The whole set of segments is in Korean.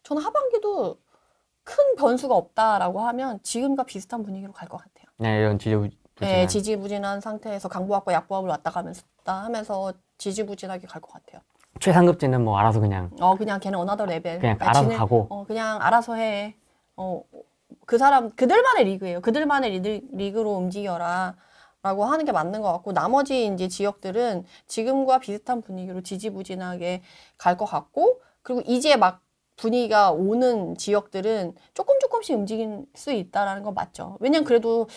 저는 하반기도 큰 변수가 없다라고 하면 지금과 비슷한 분위기로 갈 것 같아요. 네, 이런 지지부진한. 네, 지지부진한 상태에서 강보합과 약보합을 왔다 하면서 지지부진하게 갈 것 같아요. 최상급지는 뭐 알아서 그냥 그냥 걔는 어나더 레벨. 그냥 알아서 가고. 그냥 알아서 해. 그 사람 그들만의 리그예요. 그들만의 리그로 움직여라. 라고 하는 게 맞는 것 같고, 나머지 이제 지역들은 지금과 비슷한 분위기로 지지부진하게 갈 것 같고, 그리고 이제 막 분위기가 오는 지역들은 조금씩 움직일 수 있다라는 거 맞죠. 왜냐면 그래도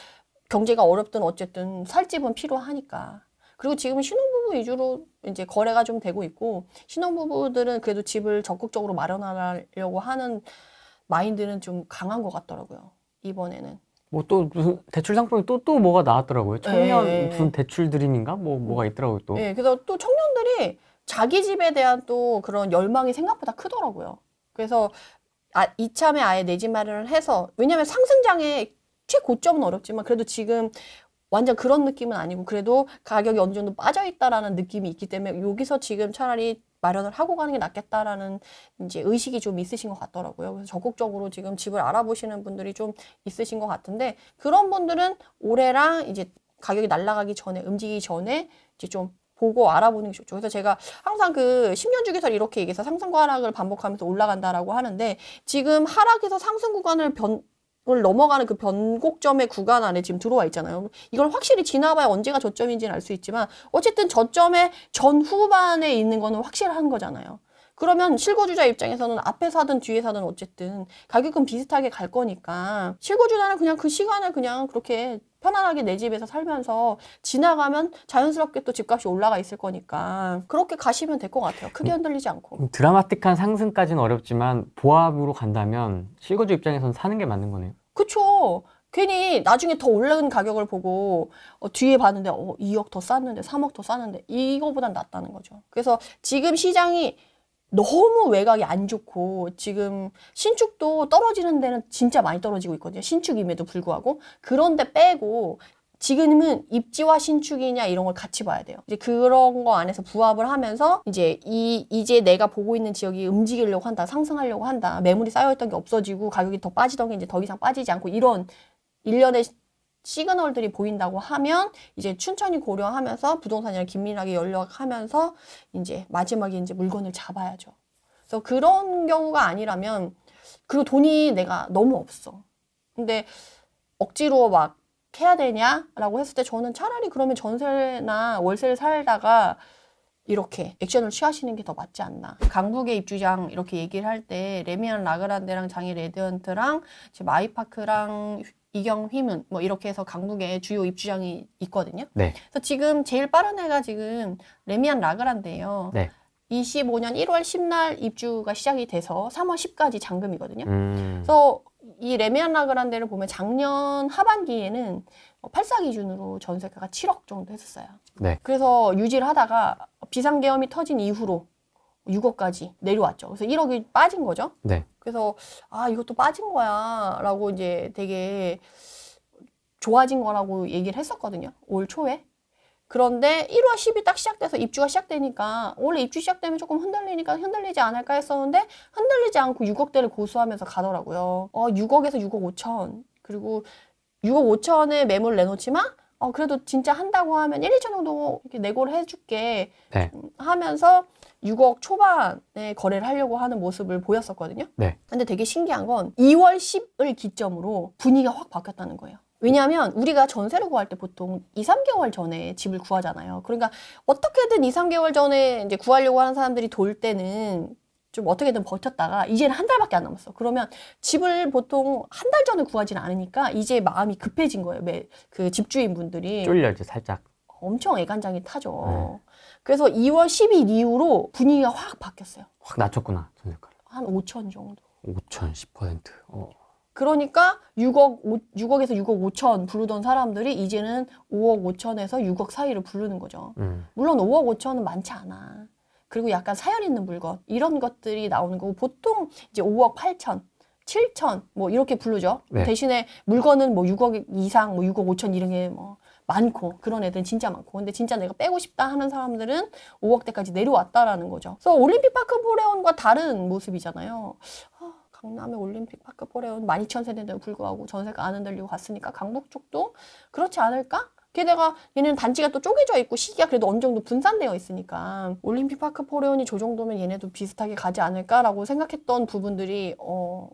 경제가 어렵든 어쨌든 살 집은 필요하니까. 그리고 지금 신혼부부 위주로 이제 거래가 좀 되고 있고, 신혼부부들은 그래도 집을 적극적으로 마련하려고 하는 마인드는 좀 강한 것 같더라고요, 이번에는. 뭐 또 무슨 대출 상품이 또 뭐가 나왔더라고요. 청년 네. 무슨 대출 드림인가? 뭐가 있더라고요, 또. 네, 그래서 또 청년들이 자기 집에 대한 또 그런 열망이 생각보다 크더라고요. 그래서 이참에 아예 내 집 마련을 해서, 왜냐면 상승장의 최고점은 어렵지만 그래도 지금 완전 그런 느낌은 아니고 그래도 가격이 어느 정도 빠져있다라는 느낌이 있기 때문에 여기서 지금 차라리 마련을 하고 가는 게 낫겠다라는 이제 의식이 좀 있으신 것 같더라고요. 그래서 적극적으로 지금 집을 알아보시는 분들이 좀 있으신 것 같은데, 그런 분들은 올해랑 이제 가격이 날아가기 전에, 움직이기 전에 이제 좀 보고 알아보는 게 좋죠. 그래서 제가 항상 그 10년 주기설 이렇게 얘기해서 상승과 하락을 반복하면서 올라간다라고 하는데, 지금 하락에서 상승 구간을 넘어가는 그 변곡점의 구간 안에 지금 들어와 있잖아요. 이걸 확실히 지나봐야 언제가 저점인지는 알 수 있지만 어쨌든 저점의 전후반에 있는 거는 확실한 거잖아요. 그러면 실거주자 입장에서는 앞에서 하든 뒤에서 하든 어쨌든 가격은 비슷하게 갈 거니까, 실거주자는 그냥 그 시간을 그냥 그렇게 편안하게 내 집에서 살면서 지나가면 자연스럽게 또 집값이 올라가 있을 거니까 그렇게 가시면 될 것 같아요. 크게 흔들리지 않고. 드라마틱한 상승까지는 어렵지만 보합으로 간다면 실거주 입장에서는 사는 게 맞는 거네요. 그쵸. 괜히 나중에 더 올라간 가격을 보고 뒤에 봤는데 2억 더 쌌는데 3억 더 쌌는데 이거보단 낫다는 거죠. 그래서 지금 시장이 너무 외곽이 안 좋고 지금 신축도 떨어지는 데는 진짜 많이 떨어지고 있거든요. 신축임에도 불구하고. 그런데 빼고 지금은 입지와 신축이냐 이런 걸 같이 봐야 돼요. 이제 그런 거 안에서 부합을 하면서 이제 내가 보고 있는 지역이 움직이려고 한다, 상승하려고 한다, 매물이 쌓여있던 게 없어지고 가격이 더 빠지던 게 이제 더 이상 빠지지 않고 이런 일련의 시그널들이 보인다고 하면 이제 춘천히 고려하면서 부동산이랑 긴밀하게 연락하면서 이제 마지막에 이제 물건을 잡아야죠. 그래서 그런 경우가 아니라면, 그리고 돈이 내가 너무 없어. 근데 억지로 막 해야 되냐라고 했을 때 저는 차라리 그러면 전세나 월세를 살다가 이렇게 액션을 취하시는 게 더 맞지 않나. 강북의 입주장 이렇게 얘기를 할 때 레미안 라그란데랑 장애 레디언트랑 지금 아이파크랑 이경 휘문 뭐 이렇게 해서 강북에 주요 입주장이 있거든요. 네. 그래서 지금 제일 빠른 애가 지금 레미안 라그란데예요. 네. 25년 1월 10날 입주가 시작이 돼서 3월 10까지 잔금이거든요. 그래서 이 레미안 라그란데를 보면 작년 하반기에는 84 기준으로 전세가가 7억 정도 했었어요. 네. 그래서 유지를 하다가 비상계엄이 터진 이후로 6억까지 내려왔죠. 그래서 1억이 빠진 거죠. 네. 그래서 이것도 빠진 거야 라고 이제 되게 좋아진 거라고 얘기를 했었거든요. 올 초에. 그런데 1월 10일 딱 시작돼서 입주가 시작되니까 원래 입주 시작되면 조금 흔들리니까 흔들리지 않을까 했었는데 흔들리지 않고 6억대를 고수하면서 가더라고요. 6억에서 6억 5천. 그리고 6억 5천에 매물 내놓지만 그래도 진짜 한다고 하면 1, 2천 정도 이렇게 내고를 해줄게. 네. 하면서 6억 초반에 거래를 하려고 하는 모습을 보였었거든요. 네. 근데 되게 신기한 건 2월 10을 기점으로 분위기가 확 바뀌었다는 거예요. 왜냐하면 우리가 전세를 구할 때 보통 2, 3개월 전에 집을 구하잖아요. 그러니까 어떻게든 2, 3개월 전에 이제 구하려고 하는 사람들이 돌 때는 좀 어떻게든 버텼다가 이제는 한 달밖에 안 남았어. 그러면 집을 보통 한 달 전에 구하지는 않으니까 이제 마음이 급해진 거예요. 그 집주인분들이. 쫄려 이제 살짝. 엄청 애간장이 타죠. 그래서 2월 10일 이후로 분위기가 확 바뀌었어요. 확 낮췄구나, 전세가를. 한 5천 정도. 5천, 10%. 그러니까 6억에서 6억 5천 부르던 사람들이 이제는 5억 5천에서 6억 사이를 부르는 거죠. 물론 5억 5천은 많지 않아. 그리고 약간 사연 있는 물건 이런 것들이 나오는 거고 보통 이제 5억 8천, 7천 뭐 이렇게 부르죠. 네. 대신에 물건은 뭐 6억 이상, 뭐 6억 5천 이런 게 뭐 많고 그런 애들은 진짜 많고 근데 진짜 내가 빼고 싶다 하는 사람들은 5억대까지 내려왔다라는 거죠. 그래서 올림픽파크 포레온과 다른 모습이잖아요. 강남의 올림픽 파크 포레온 12,000세대인데도 불구하고 전세가 안 흔들리고 갔으니까 강북 쪽도 그렇지 않을까? 게다가 얘네는 단지가 또 쪼개져 있고 시기가 그래도 어느 정도 분산되어 있으니까 올림픽 파크 포레온이 저 정도면 얘네도 비슷하게 가지 않을까라고 생각했던 부분들이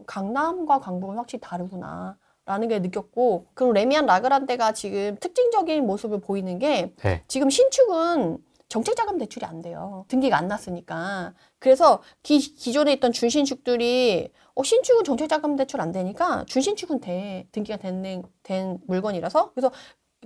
강남과 강북은 확실히 다르구나 라는 게 느꼈고, 그리고 레미안 라그란데가 지금 특징적인 모습을 보이는 게 네. 지금 신축은 정책자금 대출이 안 돼요. 등기가 안 났으니까. 그래서 기존에 있던 준신축들이 신축은 정책자금 대출 안 되니까 준신축은 돼. 등기가 된 물건이라서. 그래서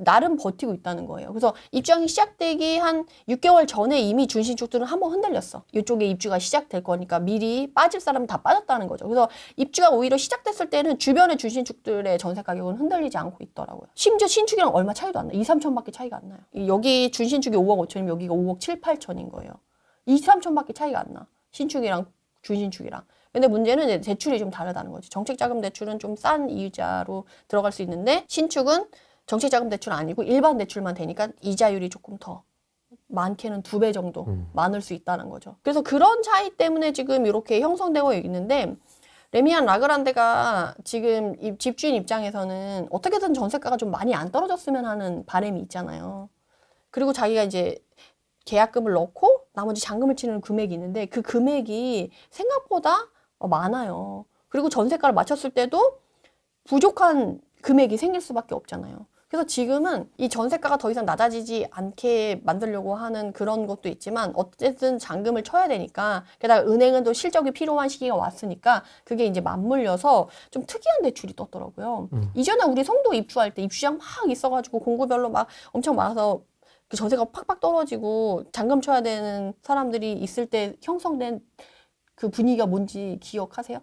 나름 버티고 있다는 거예요. 그래서 입주하기 시작되기 한 6개월 전에 이미 준신축들은 한번 흔들렸어. 이쪽에 입주가 시작될 거니까 미리 빠질 사람은 다 빠졌다는 거죠. 그래서 입주가 오히려 시작됐을 때는 주변의 준신축들의 전세 가격은 흔들리지 않고 있더라고요. 심지어 신축이랑 얼마 차이도 안 나요. 2, 3천밖에 차이가 안 나요. 여기 준신축이 5억 5천이면 여기가 5억 7, 8천인 거예요. 2, 3천밖에 차이가 안 나. 신축이랑 준신축이랑. 근데 문제는 이제 대출이 좀 다르다는 거지. 정책자금 대출은 좀 싼 이자로 들어갈 수 있는데 신축은 정책자금 대출 아니고 일반 대출만 되니까 이자율이 조금 더 많게는 2배 정도 많을 수 있다는 거죠. 그래서 그런 차이 때문에 지금 이렇게 형성되고 있는데 레미안 라그란데가 지금 집주인 입장에서는 어떻게든 전세가가 좀 많이 안 떨어졌으면 하는 바람이 있잖아요. 그리고 자기가 이제 계약금을 넣고 나머지 잔금을 치는 금액이 있는데 그 금액이 생각보다 많아요. 그리고 전세가를 맞췄을 때도 부족한 금액이 생길 수밖에 없잖아요. 그래서 지금은 이 전세가가 더 이상 낮아지지 않게 만들려고 하는 그런 것도 있지만 어쨌든 잔금을 쳐야 되니까, 게다가 은행은 또 실적이 필요한 시기가 왔으니까 그게 이제 맞물려서 좀 특이한 대출이 떴더라고요. 이전에 우리 송도 입주할 때 입주장 막 있어가지고 공구별로 막 엄청 많아서 그 전세가 팍팍 떨어지고 잔금 쳐야 되는 사람들이 있을 때 형성된 그 분위기가 뭔지 기억하세요?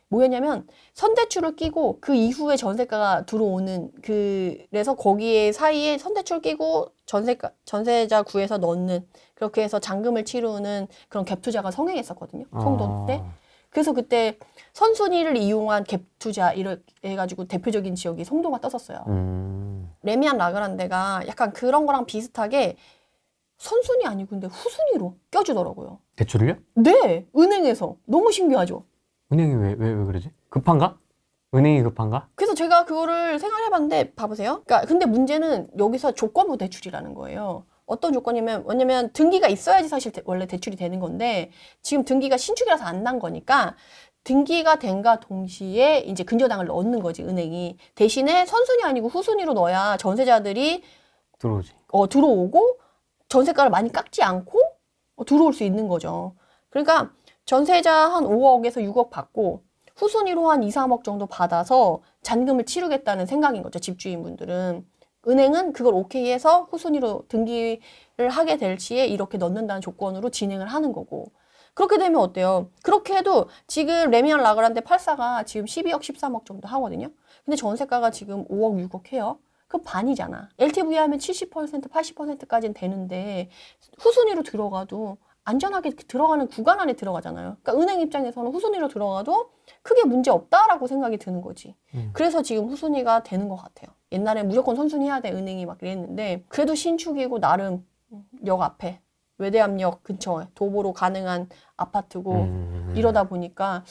뭐였냐면 선대출을 끼고 그 이후에 전세가가 들어오는, 그래서 거기에 사이에 선대출 끼고 전세자 구해서 넣는, 그렇게 해서 잔금을 치르는 그런 갭투자가 성행했었거든요. 송도 때. 그래서 그때 선순위를 이용한 갭투자 이렇게 해가지고 대표적인 지역이 송도가 떴었어요. 레미안 라그란데가 약간 그런 거랑 비슷하게 선순위 아니고 근데 후순위로 껴주더라고요. 대출을요? 네, 은행에서. 너무 신기하죠. 은행이 왜 그러지? 급한가? 은행이 급한가? 그래서 제가 그거를 생각해봤는데 봐보세요. 그러니까 근데 문제는 여기서 조건부 대출이라는 거예요. 어떤 조건이면, 왜냐면 등기가 있어야지 사실 원래 대출이 되는 건데 지금 등기가 신축이라서 안 난 거니까 등기가 된과 동시에 이제 근저당을 넣는 거지, 은행이. 대신에 선순위 아니고 후순위로 넣어야 전세자들이 들어오지. 들어오고 전세가를 많이 깎지 않고 들어올 수 있는 거죠. 그러니까 전세자 한 5억에서 6억 받고 후순위로 한 2, 3억 정도 받아서 잔금을 치르겠다는 생각인 거죠, 집주인분들은. 은행은 그걸 오케이 해서 후순위로 등기를 하게 될 시에 이렇게 넣는다는 조건으로 진행을 하는 거고. 그렇게 되면 어때요? 그렇게 해도 지금 레미안 라그란데 84가 지금 12억, 13억 정도 하거든요. 근데 전세가가 지금 5억, 6억 해요. 그럼 반이잖아. LTV 하면 70%, 80%까지는 되는데 후순위로 들어가도 안전하게 들어가는 구간 안에 들어가잖아요. 그러니까 은행 입장에서는 후순위로 들어가도 크게 문제 없다라고 생각이 드는 거지. 그래서 지금 후순위가 되는 것 같아요. 옛날에 무조건 선순위 해야 돼, 은행이 막 그랬는데 그래도 신축이고 나름 역 앞에 외대암역 근처에 도보로 가능한 아파트고 이러다 보니까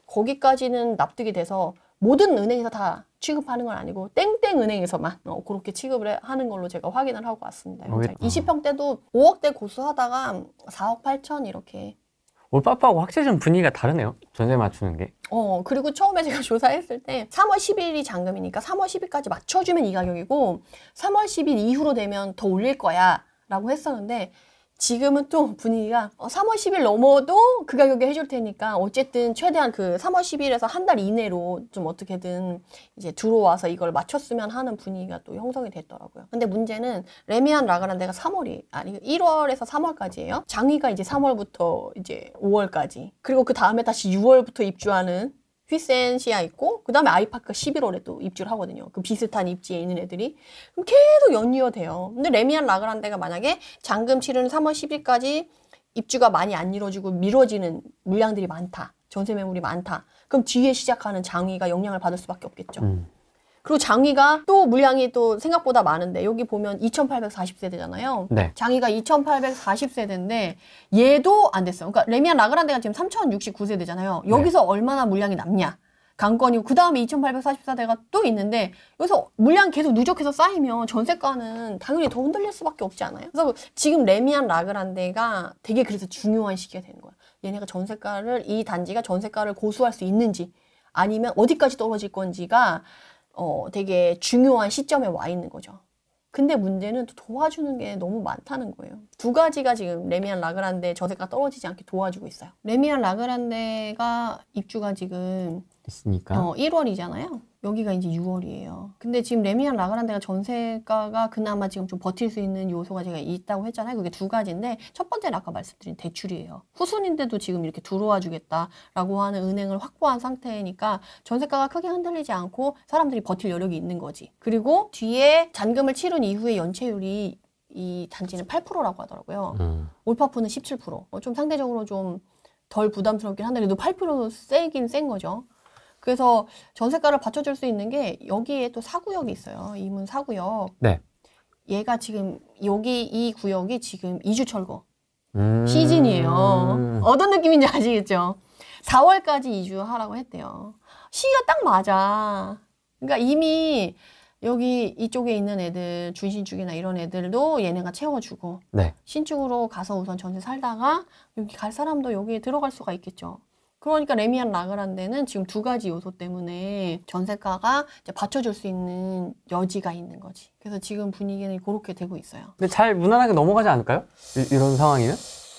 거기까지는 납득이 돼서 모든 은행에서 다 취급하는 건 아니고 땡땡 은행에서만 그렇게 취급을 하는 걸로 제가 확인을 하고 왔습니다. 20평대도 5억대 고수하다가 4억 8천 이렇게. 올빠빠하고 확실히 좀 분위기가 다르네요. 전세 맞추는 게. 그리고 처음에 제가 조사했을 때 3월 10일이 잔금이니까 3월 10일까지 맞춰주면 이 가격이고 3월 10일 이후로 되면 더 올릴 거야 라고 했었는데 지금은 또 분위기가 3월 10일 넘어도 그 가격에 해줄 테니까 어쨌든 최대한 그 3월 10일에서 한 달 이내로 좀 어떻게든 이제 들어와서 이걸 맞췄으면 하는 분위기가 또 형성이 됐더라고요. 근데 문제는 레미안 라그란데가 3월이 아니 1월에서 3월까지예요. 장위가 이제 3월부터 이제 5월까지. 그리고 그 다음에 다시 6월부터 입주하는 휘센시아 있고 그 다음에 아이파크 11월에 또 입주를 하거든요. 그 비슷한 입지에 있는 애들이. 그럼 계속 연이어 돼요. 근데 레미안 라그란데가 만약에 잔금 치르는 3월 10일까지 입주가 많이 안 이루어지고 미뤄지는 물량들이 많다. 전세 매물이 많다. 그럼 뒤에 시작하는 장위가 영향을 받을 수밖에 없겠죠. 그리고 장위가 또 물량이 또 생각보다 많은데 여기 보면 2840세대잖아요. 네. 장위가 2840세대인데 얘도 안 됐어요. 그러니까 레미안 라그란데가 지금 3069세대잖아요. 여기서 얼마나 물량이 남냐. 관건이고 그 다음에 2844대가 또 있는데 여기서 물량 계속 누적해서 쌓이면 전세가는 당연히 더 흔들릴 수밖에 없지 않아요? 그래서 지금 레미안 라그란데가 되게 그래서 중요한 시기가 되는 거예요. 얘네가 전세가를 이 단지가 전세가를 고수할 수 있는지 아니면 어디까지 떨어질 건지가 되게 중요한 시점에 와 있는 거죠. 근데 문제는 또 도와주는 게 너무 많다는 거예요. 두 가지가 지금 레미안 라그란데 전세가 떨어지지 않게 도와주고 있어요. 레미안 라그란데가 입주가 지금 있으니까. 1월이잖아요. 여기가 이제 6월이에요. 근데 지금 레미안 라그란데가 전세가가 그나마 지금 좀 버틸 수 있는 요소가 제가 있다고 했잖아요. 그게 두 가지인데 첫 번째는 아까 말씀드린 대출이에요. 후순인데도 지금 이렇게 들어와 주겠다라고 하는 은행을 확보한 상태니까 전세가가 크게 흔들리지 않고 사람들이 버틸 여력이 있는 거지. 그리고 뒤에 잔금을 치른 이후에 연체율이 이 단지는 8%라고 하더라고요. 올파프는 17%. 좀 상대적으로 좀 덜 부담스럽긴 한데 그래도 8% 세긴 센 거죠. 그래서 전세가를 받쳐줄 수 있는 게 여기에 또 사구역이 있어요. 이문 사구역. 네. 얘가 지금 여기 이 구역이 지금 이주 철거 시즌이에요. 어떤 느낌인지 아시겠죠? 4월까지 이주하라고 했대요. 시기가 딱 맞아. 그러니까 이미 여기 이쪽에 있는 애들 준신축이나 이런 애들도 얘네가 채워주고 네. 신축으로 가서 우선 전세 살다가 여기 갈 사람도 여기에 들어갈 수가 있겠죠. 그러니까 레미안 라그란데는 지금 두 가지 요소 때문에 전세가가 이제 받쳐줄 수 있는 여지가 있는 거지. 그래서 지금 분위기는 그렇게 되고 있어요. 근데 잘 무난하게 넘어가지 않을까요? 이런 상황이면?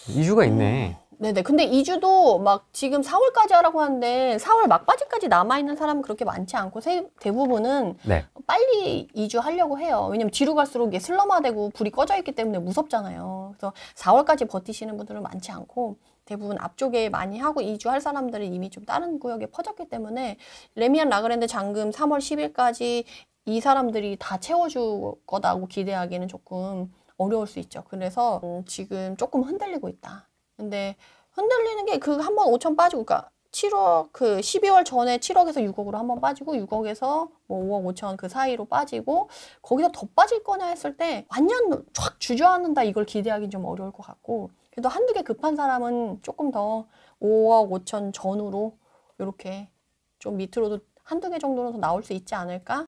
이주가 있네. 네네. 근데 이주도 막 지금 4월까지 하라고 하는데 4월 막바지까지 남아있는 사람은 그렇게 많지 않고 대부분은 네. 빨리 이주하려고 해요. 왜냐면 뒤로 갈수록 이게 슬럼화되고 불이 꺼져 있기 때문에 무섭잖아요. 그래서 4월까지 버티시는 분들은 많지 않고 대부분 앞쪽에 많이 하고 이주할 사람들은 이미 좀 다른 구역에 퍼졌기 때문에 레미안 라그란데 잔금 3월 10일까지 이 사람들이 다 채워줄 거다고 기대하기는 조금 어려울 수 있죠. 그래서 지금 조금 흔들리고 있다. 근데 흔들리는 게 그 한 번 5천 빠지고, 그러니까 7억, 그 12월 전에 7억에서 6억으로 한 번 빠지고, 6억에서 뭐 5억 5천 그 사이로 빠지고, 거기서 더 빠질 거냐 했을 때 완전 쫙 주저앉는다 이걸 기대하기는 좀 어려울 것 같고, 그래도 한두 개 급한 사람은 조금 더 5억 5천 전후로 이렇게 좀 밑으로도 한두 개 정도는 더 나올 수 있지 않을까?